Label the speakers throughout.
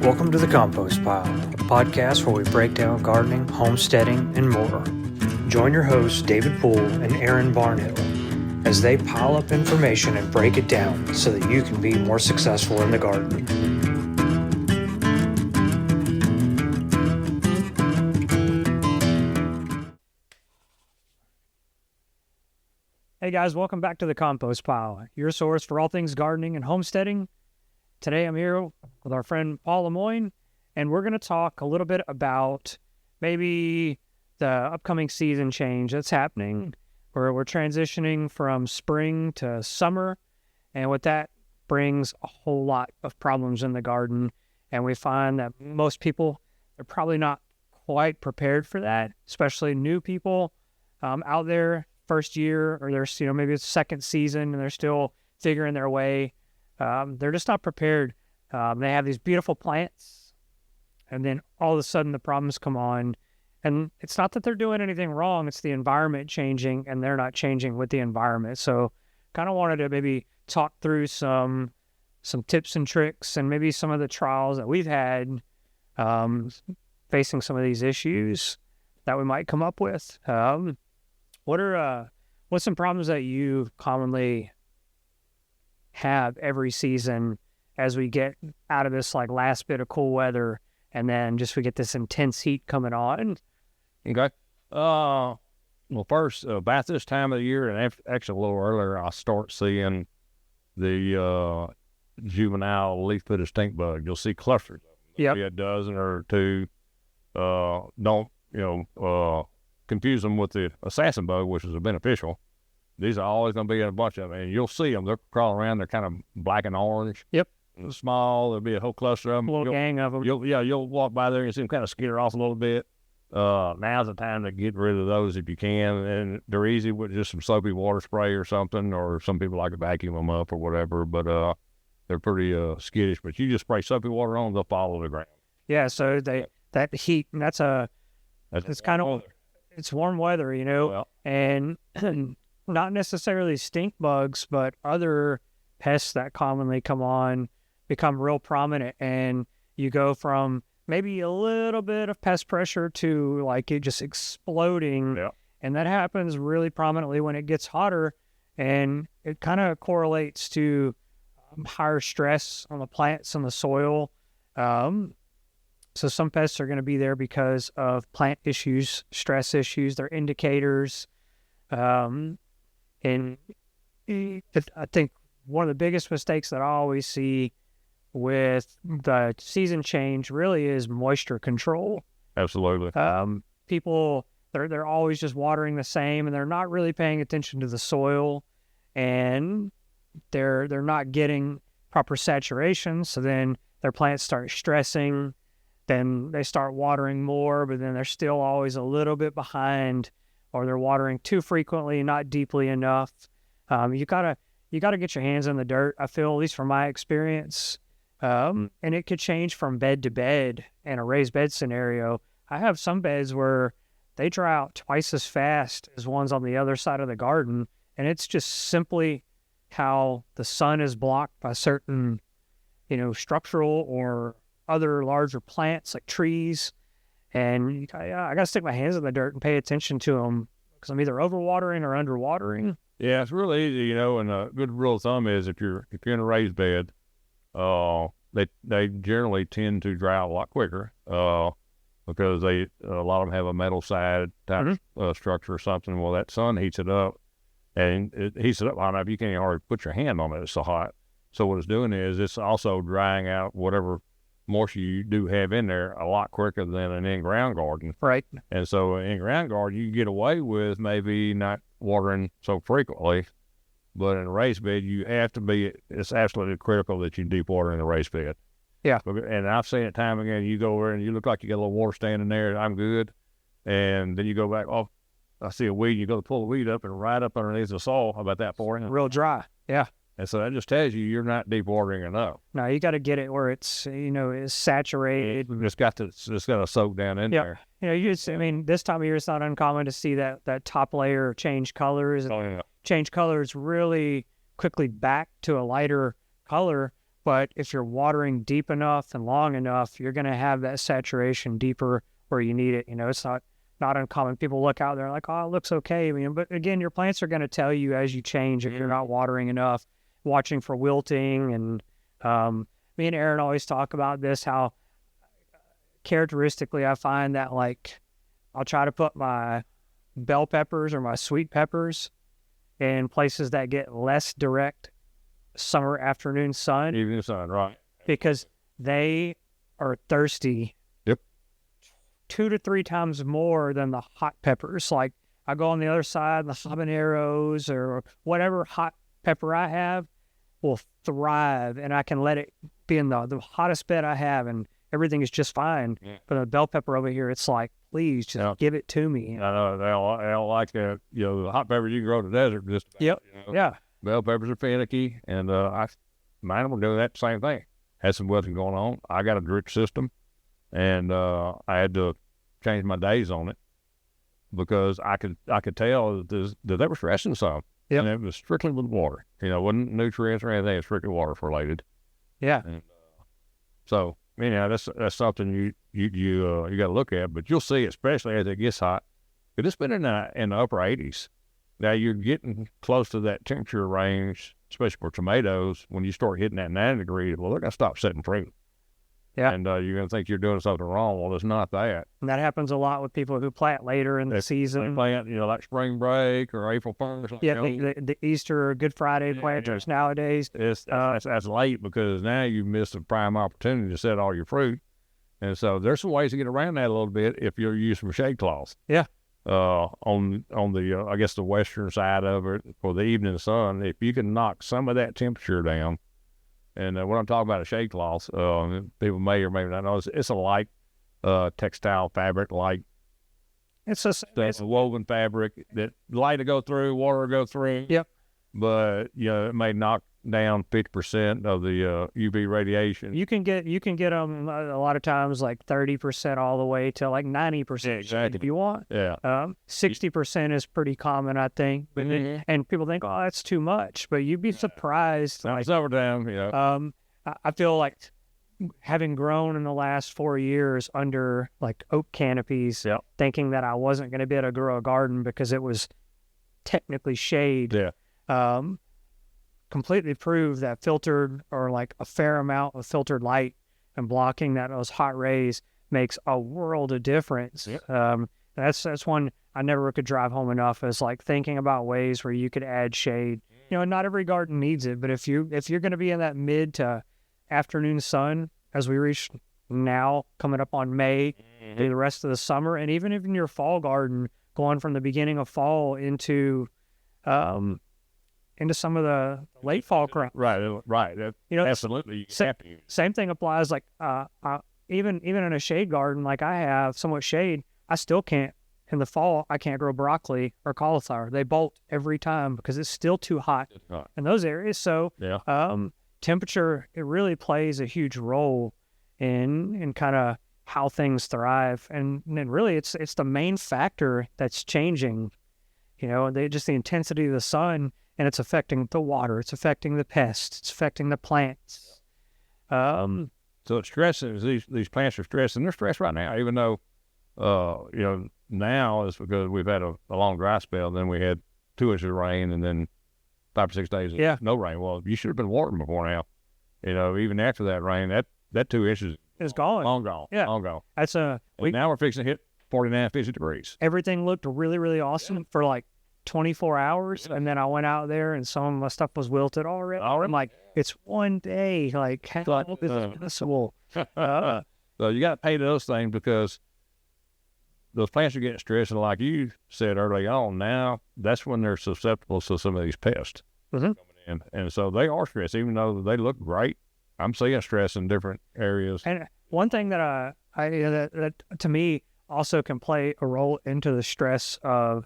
Speaker 1: Welcome to the Compost Pile, a podcast where we break down gardening, homesteading, and more. Join your hosts, David Pool and Aaron Barnhill, as they pile up information and break it down so that you can be more successful in the garden. Hey guys, welcome back to the Compost Pile, your source for all things gardening and homesteading. Today I'm here with our friend Paul Lemoine, and we're going to talk a little bit about maybe the upcoming season change that's happening, where we're transitioning from spring to summer, and what that brings a whole lot of problems in the garden. And we find that most people are probably not quite prepared for that, especially new people out there, first year, or there's maybe it's second season and they're still figuring their way. They're just not prepared. They have these beautiful plants, and then all of a sudden the problems come on. And it's not that they're doing anything wrong, it's the environment changing, and they're not changing with the environment. So kind of wanted to maybe talk through some tips and tricks and maybe some of the trials that we've had facing some of these issues that we might come up with. What's some problems that you commonly have every season as we get out of this last bit of cool weather, and then just we get this intense heat coming on?
Speaker 2: Okay. Well, first, about this time of the year, and actually a little earlier, I start seeing the juvenile leaf-footed stink bug. You'll see clusters of them.
Speaker 1: Yep.
Speaker 2: Maybe a dozen or two. Don't confuse them with the assassin bug, which is a beneficial. These are always going to be in a bunch of them, and you'll see them. They're crawling around. They're kind of black and orange.
Speaker 1: Yep.
Speaker 2: Small. There'll be a whole cluster of them.
Speaker 1: A little gang of them.
Speaker 2: You'll walk by there and see them kind of skitter off a little bit. Now's the time to get rid of those if you can, and they're easy with just some soapy water spray or something, or some people like to vacuum them up or whatever, but they're pretty skittish. But you just spray soapy water on them, they'll fall to the ground.
Speaker 1: Yeah, so that heat, and it's kind of, it's warm weather,
Speaker 2: Well,
Speaker 1: and not necessarily stink bugs, but other pests that commonly come on become real prominent, and you go from maybe a little bit of pest pressure to it just exploding.
Speaker 2: Yeah.
Speaker 1: And that happens really prominently when it gets hotter, and it kind of correlates to higher stress on the plants and the soil. So some pests are going to be there because of plant issues, stress issues. They're indicators. And I think one of the biggest mistakes that I always see with the season change really is moisture control.
Speaker 2: Absolutely.
Speaker 1: People, they're always just watering the same, and they're not really paying attention to the soil, and they're not getting proper saturation. So then their plants start stressing. Then they start watering more, but then they're still always a little bit behind, or they're watering too frequently, not deeply enough. You gotta get your hands in the dirt, I feel, at least from my experience. And it could change from bed to bed in a raised bed scenario. I have some beds where they dry out twice as fast as ones on the other side of the garden, and it's just simply how the sun is blocked by certain, structural or other larger plants like trees. And I got to stick my hands in the dirt and pay attention to them, because I'm either overwatering or underwatering.
Speaker 2: Yeah, it's really easy, and a good rule of thumb is if you're in a raised bed, they generally tend to dry out a lot quicker, because a lot of them have a metal side type structure or something. Well, that sun heats it up, and it heats it up hot enough you can't even hardly put your hand on it. It's so hot. So what it's doing is it's also drying out whatever moisture you do have in there a lot quicker than an in-ground garden.
Speaker 1: Right.
Speaker 2: And so an in-ground garden, you get away with maybe not watering so frequently, but in a raised bed, it's absolutely critical that you deep water in a raised bed.
Speaker 1: Yeah.
Speaker 2: And I've seen it time again. You go over and you look like you got a little water standing there, I'm good. And then you go back, I see a weed, you go to pull the weed up, and right up underneath the soil, how about that for you?
Speaker 1: Real dry. Yeah.
Speaker 2: And so that just tells you you're not deep watering enough.
Speaker 1: No, you got to get it where it's, is saturated.
Speaker 2: It's got to soak down in there.
Speaker 1: This time of year, it's not uncommon to see that top layer change colors.
Speaker 2: Oh, yeah.
Speaker 1: Change colors really quickly back to a lighter color. But if you're watering deep enough and long enough, you're going to have that saturation deeper where you need it. It's not uncommon. People look out there like, oh, it looks okay. But again, your plants are going to tell you as you change if you're not watering enough, watching for wilting. And me and Aaron always talk about this, how characteristically I find that like I'll try to put my bell peppers or my sweet peppers in places that get less direct summer afternoon sun.
Speaker 2: Evening sun, right.
Speaker 1: Because they are thirsty.
Speaker 2: Yep.
Speaker 1: 2 to 3 times more than the hot peppers. Like I go on the other side, the habaneros or whatever hot pepper I have will thrive, and I can let it be in the hottest bed I have, and everything is just fine.
Speaker 2: Yeah.
Speaker 1: But the bell pepper over here, it's like, please just give it to me.
Speaker 2: I know they don't like the the hot peppers you can grow in the desert. Just about,
Speaker 1: Yep. Yeah.
Speaker 2: Bell peppers are finicky, and mine were doing that same thing. Had some wilting going on. I got a drip system, and I had to change my days on it because I could tell that they were stressing some.
Speaker 1: Yep.
Speaker 2: And it was strictly with water. Wasn't nutrients or anything. It's strictly water related.
Speaker 1: Yeah.
Speaker 2: And, so that's something you got to look at. But you'll see, especially as it gets hot, because it's been in the upper 80s. Now you're getting close to that temperature range, especially for tomatoes. When you start hitting that 90 degrees, well, they're gonna stop setting fruit.
Speaker 1: Yeah.
Speaker 2: And you're gonna think you're doing something wrong. Well, it's not that.
Speaker 1: And that happens a lot with people who plant later in the season.
Speaker 2: They plant, like spring break or April 1st. Like,
Speaker 1: yeah, the Easter or Good Friday planters nowadays.
Speaker 2: That's late because now you've missed a prime opportunity to set all your fruit. And so there's some ways to get around that a little bit if you're using shade cloths.
Speaker 1: Yeah.
Speaker 2: On the I guess the western side of it for the evening sun, if you can knock some of that temperature down, and when I'm talking about a shade cloth, people may or may not know it's a light textile fabric, like
Speaker 1: it's
Speaker 2: a woven fabric that light to go through, water to go through.
Speaker 1: Yep.
Speaker 2: But it may knock down 50% of the UV radiation.
Speaker 1: You can get them a lot of times like 30% all the way to like 90%
Speaker 2: exactly.
Speaker 1: if you want.
Speaker 2: Yeah.
Speaker 1: 60% is pretty common, I think. But and people think, oh, that's too much. But you'd be surprised.
Speaker 2: Now, it's summertime,
Speaker 1: I feel like having grown in the last 4 years under like oak canopies, thinking that I wasn't going to be able to grow a garden because it was technically shade.
Speaker 2: Yeah.
Speaker 1: Completely proved that filtered or like a fair amount of filtered light and blocking those hot rays makes a world of difference.
Speaker 2: Yep.
Speaker 1: That's one I never could drive home enough, is like thinking about ways where you could add shade. Not every garden needs it, but if you're going to be in that mid to afternoon sun as we reach now, coming up on May, through the rest of the summer, and even if in your fall garden, going from the beginning of fall into some of the late fall crop.
Speaker 2: Right. Absolutely.
Speaker 1: Same thing applies. Like even in a shade garden, like I have somewhat shade, I still can't. In the fall, I can't grow broccoli or cauliflower. They bolt every time because it's still too hot in those areas. So temperature, it really plays a huge role in kind of how things thrive, and really it's the main factor that's changing. Just the intensity of the sun. And it's affecting the water. It's affecting the pests. It's affecting the plants.
Speaker 2: So it's stressing. These plants are stressed, and they're stressed right now. Even though, now it's because we've had a long dry spell. Then we had 2 inches of rain, and then 5 or 6 days of no rain. Well, you should have been watering before now. Even after that rain, that 2 inches
Speaker 1: is gone.
Speaker 2: Long gone.
Speaker 1: Yeah,
Speaker 2: long gone.
Speaker 1: That's
Speaker 2: now we're fixing to hit 49, 50 degrees.
Speaker 1: Everything looked really, really awesome for like 24 hours, and then I went out there and some of my stuff was wilted already. I'm like, it's one day. Like, how is this possible?
Speaker 2: So you got to pay those things because those plants are getting stressed, and like you said early on, now that's when they're susceptible to some of these pests coming in, and so they are stressed, even though they look great. I'm seeing stress in different areas.
Speaker 1: And one thing that that to me also can play a role into the stress of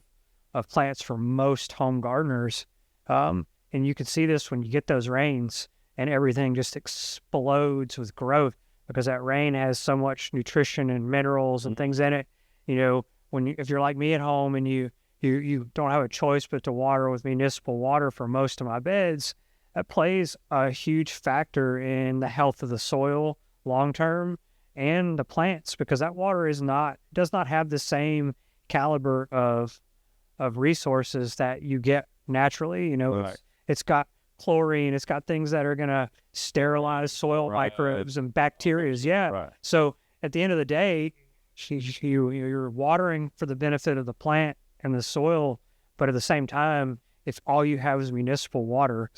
Speaker 1: plants for most home gardeners. And you can see this when you get those rains and everything just explodes with growth because that rain has so much nutrition and minerals and things in it. If you're like me at home and you don't have a choice but to water with municipal water for most of my beds, that plays a huge factor in the health of the soil long term and the plants, because that water does not have the same caliber of resources that you get naturally.
Speaker 2: Right.
Speaker 1: It's got chlorine, it's got things that are going to sterilize soil microbes and bacteria. Yeah.
Speaker 2: Right.
Speaker 1: So at the end of the day, you're watering for the benefit of the plant and the soil, but at the same time, if all you have is municipal water,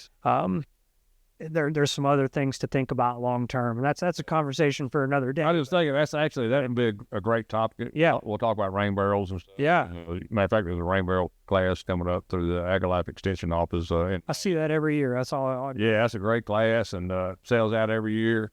Speaker 1: there's some other things to think about long term, and that's a conversation for another day.
Speaker 2: I was thinking that would be a great topic.
Speaker 1: Yeah,
Speaker 2: we'll talk about rain barrels and stuff.
Speaker 1: Yeah.
Speaker 2: Matter of fact, there's a rain barrel class coming up through the AgriLife Extension Office.
Speaker 1: I see that every year. That's all.
Speaker 2: Yeah, that's a great class, and sells out every year,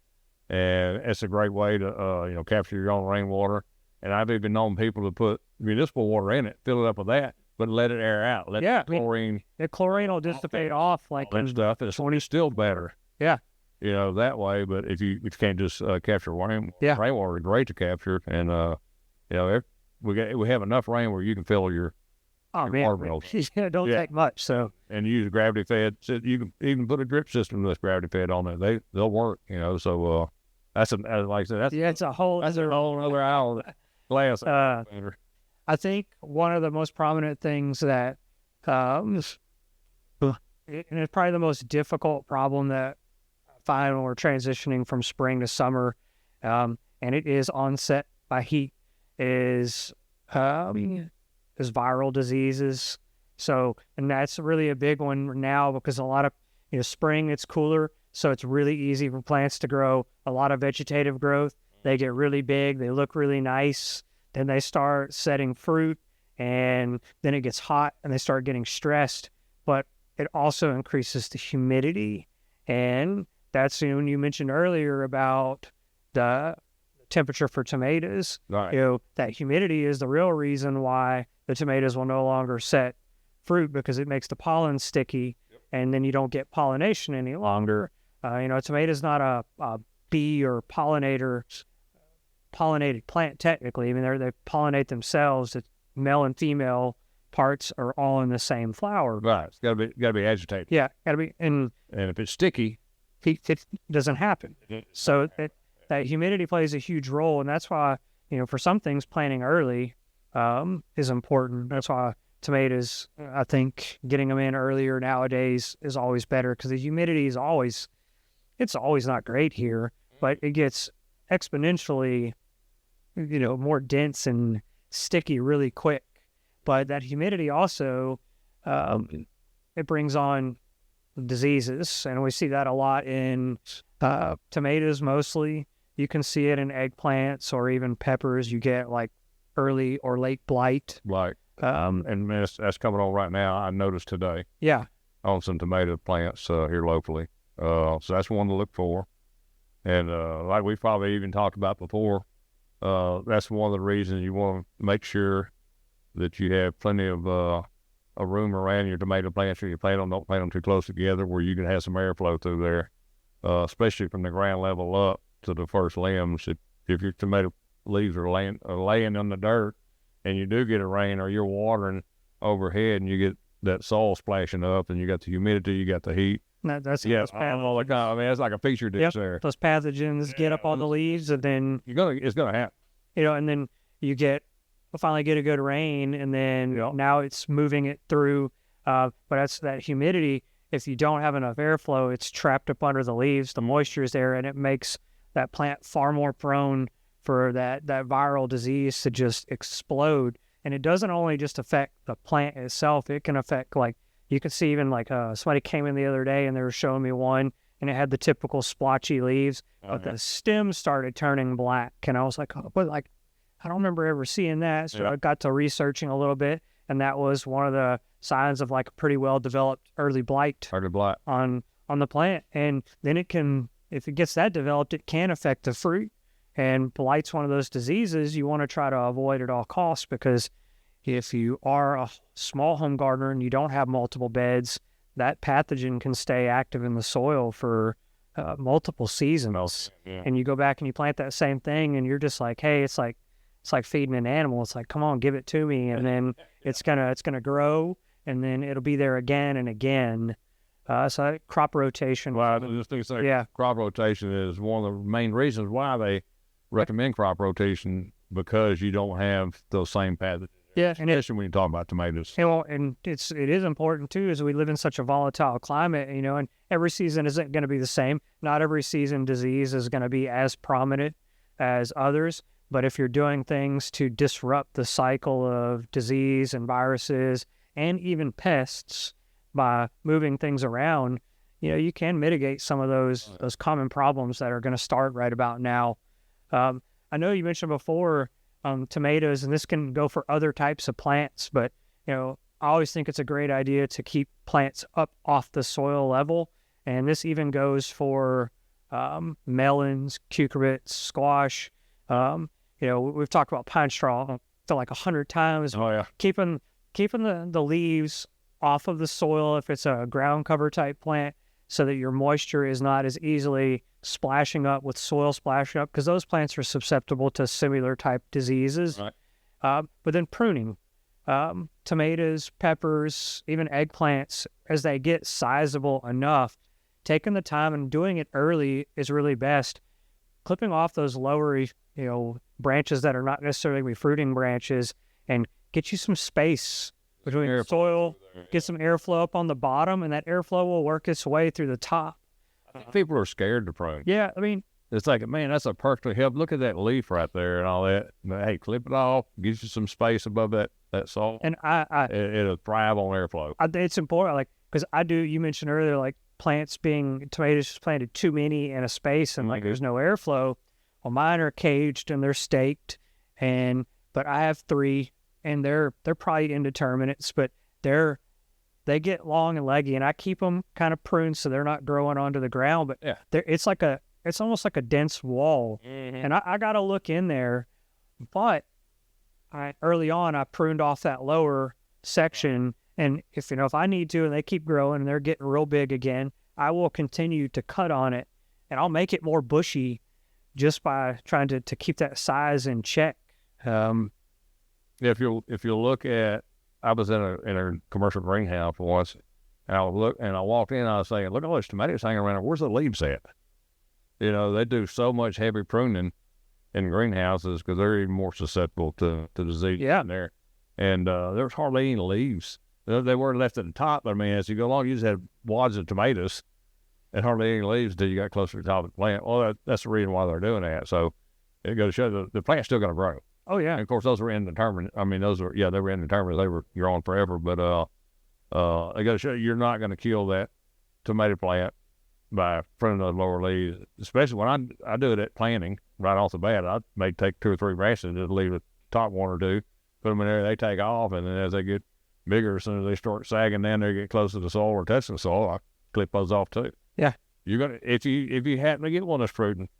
Speaker 2: and it's a great way to capture your own rainwater. And I've even known people to put municipal water in it, fill it up with that, but let it air out. Let the chlorine.
Speaker 1: The chlorine will dissipate off like
Speaker 2: that stuff. It's still better.
Speaker 1: Yeah.
Speaker 2: That way. But if you can't just capture rainwater is great to capture. And if we have enough rain where you can fill your water barrels.
Speaker 1: Don't take much. So
Speaker 2: and use a gravity fed. So you can even put a drip system that's gravity fed on it. They'll work. So that's like I said.
Speaker 1: It's a whole
Speaker 2: other hour. Glass.
Speaker 1: I think one of the most prominent things that, and it's probably the most difficult problem that I find when we're transitioning from spring to summer, and it is onset by heat, is viral diseases. So, and that's really a big one now because a lot of, spring it's cooler, so it's really easy for plants to grow a lot of vegetative growth. They get really big, they look really nice, then they start setting fruit, and then it gets hot and they start getting stressed. But it also increases the humidity, and that's when you mentioned earlier about the temperature for tomatoes.
Speaker 2: Right.
Speaker 1: That humidity is the real reason why the tomatoes will no longer set fruit, because it makes the pollen sticky, and then you don't get pollination any longer. A tomato is not a bee or pollinated plant technically. I mean, they pollinate themselves. The male and female parts are all in the same flower.
Speaker 2: Right. It's gotta be agitated.
Speaker 1: Yeah, gotta be. And
Speaker 2: if it's sticky,
Speaker 1: it doesn't happen. So that humidity plays a huge role, and that's why for some things planting early is important. That's why tomatoes, I think, getting them in earlier nowadays is always better, because the humidity is always not great here, but it gets exponentially, more dense and sticky really quick. But that humidity also, it brings on diseases, and we see that a lot in tomatoes mostly. You can see it in eggplants or even peppers. You get like early or late blight.
Speaker 2: Right. And that's coming on right now. I noticed today.
Speaker 1: Yeah.
Speaker 2: On some tomato plants here locally. So that's one to look for. And like we probably even talked about before, that's one of the reasons you want to make sure that you have plenty of room around your tomato plants, or don't plant them too close together, where you can have some airflow through there, especially from the ground level up to the first limbs. If your tomato leaves are laying on the dirt, and you do get a rain, or you're watering overhead and you get that soil splashing up, and you got the humidity, you got the heat.
Speaker 1: That's
Speaker 2: all the time. I mean, it's like a feature dish there.
Speaker 1: Those pathogens get up on the leaves, and then
Speaker 2: it's gonna happen.
Speaker 1: And then you finally get a good rain, and then now it's moving it through. But that's that humidity. If you don't have enough airflow, it's trapped up under the leaves. The moisture is there, and it makes that plant far more prone for that viral disease to just explode. And it doesn't only just affect the plant itself; it can affect, like, you can see even like somebody came in the other day and they were showing me one, and it had the typical splotchy leaves, but the stem started turning black, and I was like, oh, but like, I don't remember ever seeing that. So I got to researching a little bit, and that was one of the signs of like a pretty well developed early blight on the plant. And then if it gets that developed, it can affect the fruit. And blight's one of those diseases you want to try to avoid at all costs, because if you are a small home gardener and you don't have multiple beds, that pathogen can stay active in the soil for multiple seasons.
Speaker 2: Yeah.
Speaker 1: And you go back and you plant that same thing, and you're just like, hey, it's like feeding an animal. It's like, come on, give it to me. And then it's gonna grow, and then it'll be there again and again. So crop rotation.
Speaker 2: Well, I just think
Speaker 1: Yeah.
Speaker 2: crop rotation is one of the main reasons why they recommend crop rotation, because you don't have those same pathogens.
Speaker 1: Yeah, and
Speaker 2: Especially when you talk about tomatoes.
Speaker 1: and it is important too, as we live in such a volatile climate, and every season isn't going to be the same. Not every season disease is going to be as prominent as others. But if you're doing things to disrupt the cycle of disease and viruses and even pests by moving things around, you can mitigate some of those common problems that are going to start right about now. I know you mentioned before tomatoes, and this can go for other types of plants, but I always think it's a great idea to keep plants up off the soil level, and this even goes for melons, cucurbits, squash. We've talked about pine straw like 100 times.
Speaker 2: Oh yeah,
Speaker 1: keeping the leaves off of the soil if it's a ground cover type plant, so that your moisture is not as easily splashing up with soil splashing up, because those plants are susceptible to similar type diseases.
Speaker 2: Right.
Speaker 1: But then pruning, tomatoes, peppers, even eggplants, as they get sizable enough, taking the time and doing it early is really best. Clipping off those lower, branches that are not necessarily fruiting branches, and get you some space between the soil, get some airflow up on the bottom, and that airflow will work its way through the top.
Speaker 2: People are scared to prune.
Speaker 1: Yeah, I mean,
Speaker 2: it's like, man, that's a perfectly help. Look at that leaf right there and all that. But, hey, clip it off, gives you some space above that soil,
Speaker 1: and
Speaker 2: it'll thrive on airflow.
Speaker 1: It's important, because you mentioned earlier, like tomatoes planted too many in a space, and there's no airflow. Well, mine are caged and they're staked, but I have 3, and they're probably indeterminates, but they get long and leggy, and I keep them kind of pruned so they're not growing onto the ground. But it's almost like a dense wall, and I got to look in there. But early on, I pruned off that lower section, and if I need to, and they keep growing and they're getting real big again, I will continue to cut on it, and I'll make it more bushy just by trying to keep that size in check.
Speaker 2: If you look at, I was in a commercial greenhouse once, and I walked in, and I was saying, look at all those tomatoes hanging around. Where's the leaves at? They do so much heavy pruning in greenhouses because they're even more susceptible to disease in there. And there's hardly any leaves. They were left at the top, but I mean, as you go along, you just have wads of tomatoes and hardly any leaves until you got closer to the top of the plant. Well, that's the reason why they're doing that. So it goes to show the plant's still going to grow.
Speaker 1: Oh yeah.
Speaker 2: And of course, those were indeterminate. I mean, they were indeterminate. They were growing forever. But they got to show you're not going to kill that tomato plant by pruning those lower leaves. Especially when I do it at planting right off the bat. I may take 2 or 3 branches and just leave the top 1 or 2, put them in there. They take off, and then as they get bigger, as soon as they start sagging down there, get close to the soil or touching the soil, I clip those off too.
Speaker 1: Yeah.
Speaker 2: You're gonna if you happen to get one that's fruiting,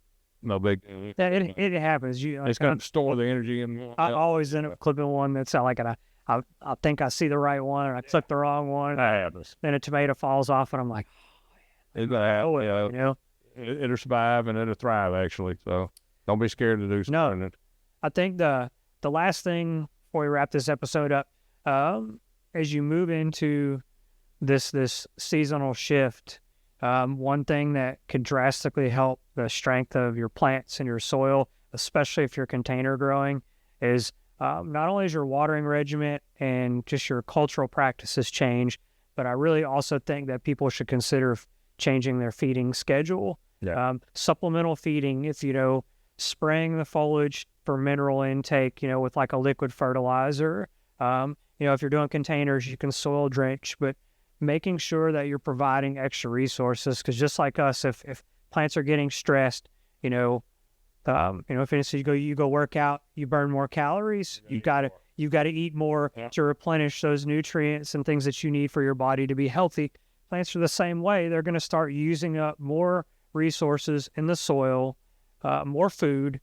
Speaker 2: no big.
Speaker 1: Yeah, it happens.
Speaker 2: It's going to store the energy in.
Speaker 1: I always end up clipping one that's like I think I see the right one, and I clip the wrong one.
Speaker 2: That happens.
Speaker 1: Then a tomato falls off, and I'm like,
Speaker 2: it's gonna happen. It'll survive and it'll thrive actually. So don't be scared to do something.
Speaker 1: No, I think the last thing before we wrap this episode up, as you move into this seasonal shift, one thing that could drastically help the strength of your plants and your soil, especially if you're container growing, is not only is your watering regimen and just your cultural practices change, but I really also think that people should consider changing their feeding schedule.
Speaker 2: Yeah.
Speaker 1: Supplemental feeding, if spraying the foliage for mineral intake, with like a liquid fertilizer. If you're doing containers, you can soil drench, but making sure that you're providing extra resources, because just like us, if plants are getting stressed, if instead you go work out, you burn more calories. You got to eat more to replenish those nutrients and things that you need for your body to be healthy. Plants are the same way. They're going to start using up more resources in the soil, more food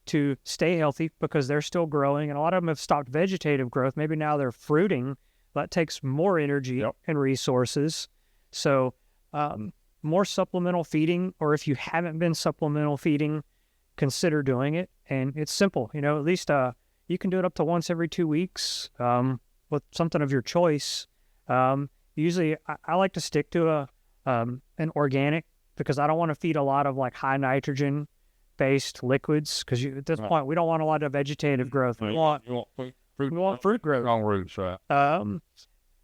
Speaker 1: to stay healthy, because they're still growing, and a lot of them have stopped vegetative growth. Maybe now they're fruiting. That takes more energy and resources. So more supplemental feeding, or if you haven't been supplemental feeding, consider doing it. And it's simple. At least you can do it up to once every 2 weeks with something of your choice. Usually I like to stick to and organic, because I don't want to feed a lot of like high nitrogen based liquids, because at this point we don't want a lot of vegetative growth. We want fruit growth.
Speaker 2: Strong roots, right?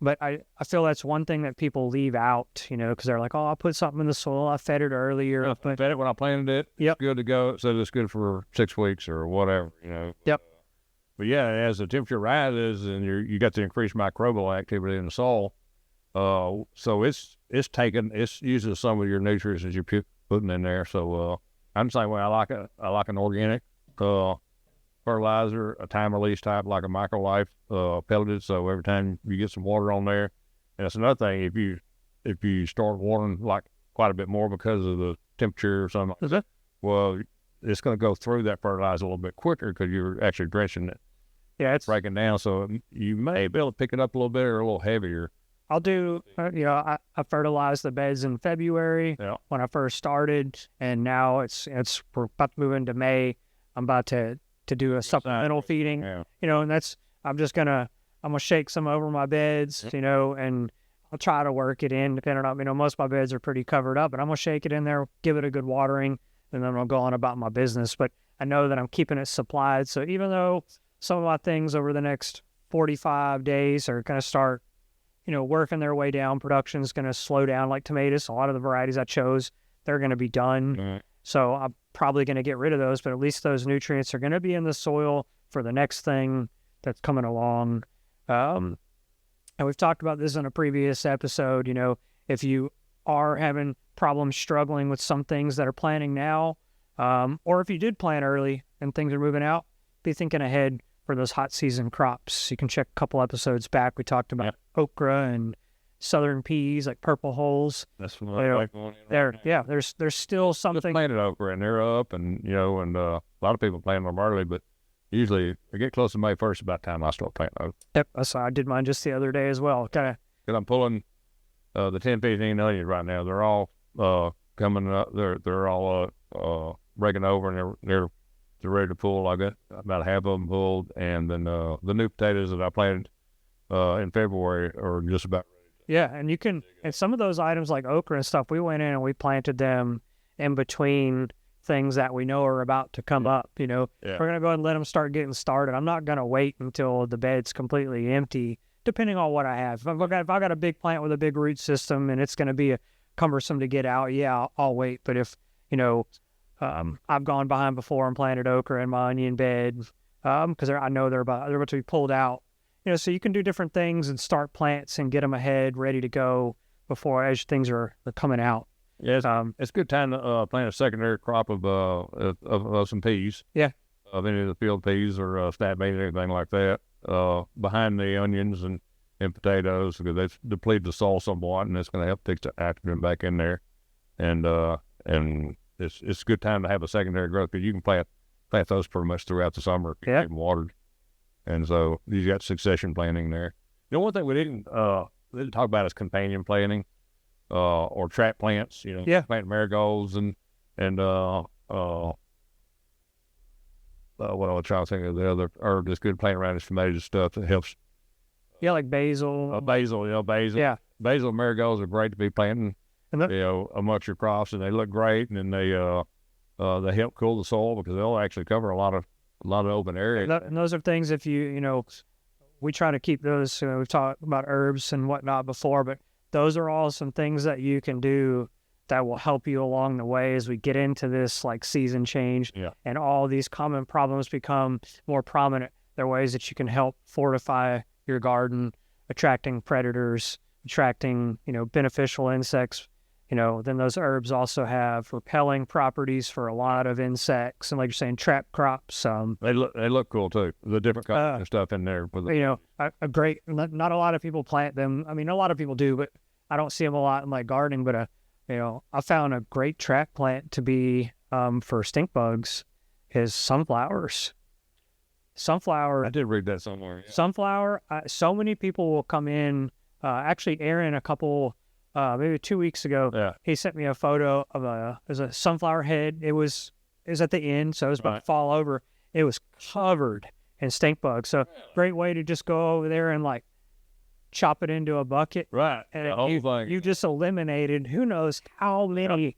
Speaker 1: But I feel that's one thing that people leave out, because they're like, oh, I put something in the soil, I fed it earlier.
Speaker 2: I fed it when I planted it.
Speaker 1: Yep.
Speaker 2: It's good to go. It says it's good for 6 weeks or whatever,
Speaker 1: Yep.
Speaker 2: But yeah, as the temperature rises and you got the increased microbial activity in the soil, so it's using some of your nutrients that you're putting in there. So I'm the same way. I like an organic fertilizer, a time release type like a microlife pelleted. So every time you get some water on there, and that's another thing. If you start watering like quite a bit more because of the temperature or something, well, it's going to go through that fertilizer a little bit quicker because you're actually drenching it.
Speaker 1: Yeah, it's
Speaker 2: breaking down. So you may be able to pick it up a little bit or a little heavier.
Speaker 1: I'll do, I fertilized the beds in February when I first started, and now we're about to move into May. I'm about to do a supplemental feeding, and I'm gonna shake some over my beds, and I'll try to work it in depending on, most of my beds are pretty covered up, but I'm gonna shake it in there, give it a good watering, and then I'll go on about my business. But I know that I'm keeping it supplied. So even though some of my things over the next 45 days are going to start, working their way down, production's going to slow down, like tomatoes. A lot of the varieties I chose, they're going to be done.
Speaker 2: Right.
Speaker 1: So I'm probably going to get rid of those, but at least those nutrients are going to be in the soil for the next thing that's coming along. And we've talked about this in a previous episode. If you are having problems struggling with some things that are planting now, or if you did plant early and things are moving out, be thinking ahead for those hot season crops. You can check a couple episodes back. We talked about okra and southern peas, like purple holes.
Speaker 2: That's what I like on it.
Speaker 1: There's still something.
Speaker 2: Just planted okra and they're up, and a lot of people plant them early, but usually they get close to May 1st about the time I start planting okra.
Speaker 1: Yep, I did mine just the other day as well. Because
Speaker 2: I'm pulling the 10-15 onions right now. They're all coming up. They're all breaking over, and they're ready to pull. I got about half of them pulled, and then the new potatoes that I planted in February are just about ready.
Speaker 1: Yeah, and you can, and some of those items like okra and stuff, we went in and we planted them in between things that we know are about to come up. We're going to go ahead and let them start getting started. I'm not going to wait until the bed's completely empty, depending on what I have. If I got a big plant with a big root system and it's going to be cumbersome to get out, I'll wait. But if, I've gone behind before and planted okra in my onion bed because I know they're about to be pulled out. So you can do different things and start plants and get them ahead, ready to go before as things are coming out.
Speaker 2: Yeah, it's a good time to plant a secondary crop of some peas.
Speaker 1: Yeah,
Speaker 2: of any of the field peas or snap beans, anything like that, behind the onions and potatoes, because they've depleted the soil somewhat, and it's going to help fix the nitrogen back in there. And it's a good time to have a secondary growth, because you can plant those pretty much throughout the summer if you keep them watered. And so you got succession planting there. One thing we didn't talk about is companion planting, or trap plants. Plant marigolds and what I was trying to think of the other herb that's good plant around is tomato stuff that helps.
Speaker 1: Yeah, like basil.
Speaker 2: Basil.
Speaker 1: Yeah.
Speaker 2: Basil and marigolds are great to be planting, amongst your crops, and they look great, and then they help cool the soil because they'll actually cover a lot of open areas.
Speaker 1: And those are things, if we try to keep those, we've talked about herbs and whatnot before, but those are all some things that you can do that will help you along the way as we get into this like season change, and all these common problems become more prominent. There are ways that you can help fortify your garden, attracting predators, attracting, beneficial insects. Then those herbs also have repelling properties for a lot of insects, and like you're saying, trap crops.
Speaker 2: They look cool too. The different kind of stuff in there.
Speaker 1: A great. Not a lot of people plant them. I mean, a lot of people do, but I don't see them a lot in my gardening. But I found a great trap plant to be for stink bugs is sunflowers. Sunflower.
Speaker 2: I did read that somewhere. Yeah.
Speaker 1: Sunflower. So many people will come in. Actually, Aaron, a couple. Maybe 2 weeks ago, he sent me a photo of a sunflower head. It was at the end, so it was about to fall over. It was covered in stink bugs. So great way to just go over there and like chop it into a bucket.
Speaker 2: Right.
Speaker 1: And
Speaker 2: The whole thing.
Speaker 1: you just eliminated who knows how many,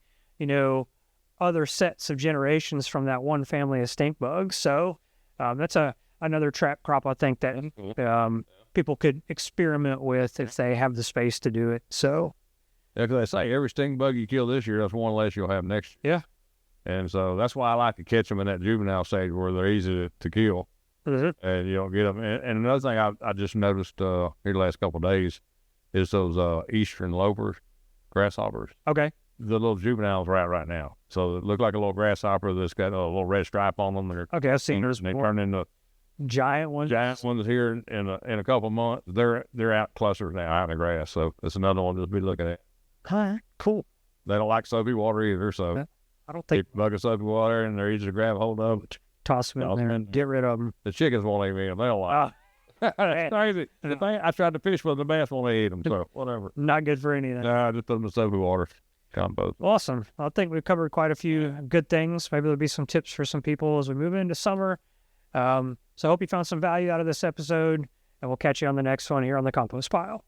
Speaker 1: other sets of generations from that one family of stink bugs. So that's another trap crop I think that people could experiment with if they have the space to do it. So
Speaker 2: Yeah, because they say every stink bug you kill this year, that's one less you'll have next year.
Speaker 1: Yeah.
Speaker 2: And so that's why I like to catch them in that juvenile stage where they're easy to kill. And you don't get them. And another thing I just noticed here the last couple of days is those eastern loafers, grasshoppers.
Speaker 1: Okay.
Speaker 2: The little juveniles are out right now. So it look like a little grasshopper that's got a little red stripe on them.
Speaker 1: Okay, I've seen those
Speaker 2: and they
Speaker 1: before.
Speaker 2: turn into
Speaker 1: Giant ones.
Speaker 2: giant ones here in a couple of months. They're out clusters now out in the grass. So that's another one to be looking at.
Speaker 1: Huh, cool.
Speaker 2: They don't like soapy water either. So
Speaker 1: I don't think
Speaker 2: keep a bucket of soapy water and they're easy to grab hold of.
Speaker 1: toss them in there and get rid of them.
Speaker 2: The chickens won't even eat them. They don't like them. That's crazy. The thing, I tried to fish with the bass won't eat them. So whatever.
Speaker 1: Not good for anything.
Speaker 2: Nah, just put them in soapy water. Compost.
Speaker 1: Awesome. I think we've covered quite a few good things. Maybe there'll be some tips for some people as we move into summer. So I hope you found some value out of this episode, and we'll catch you on the next one here on the Compost Pile.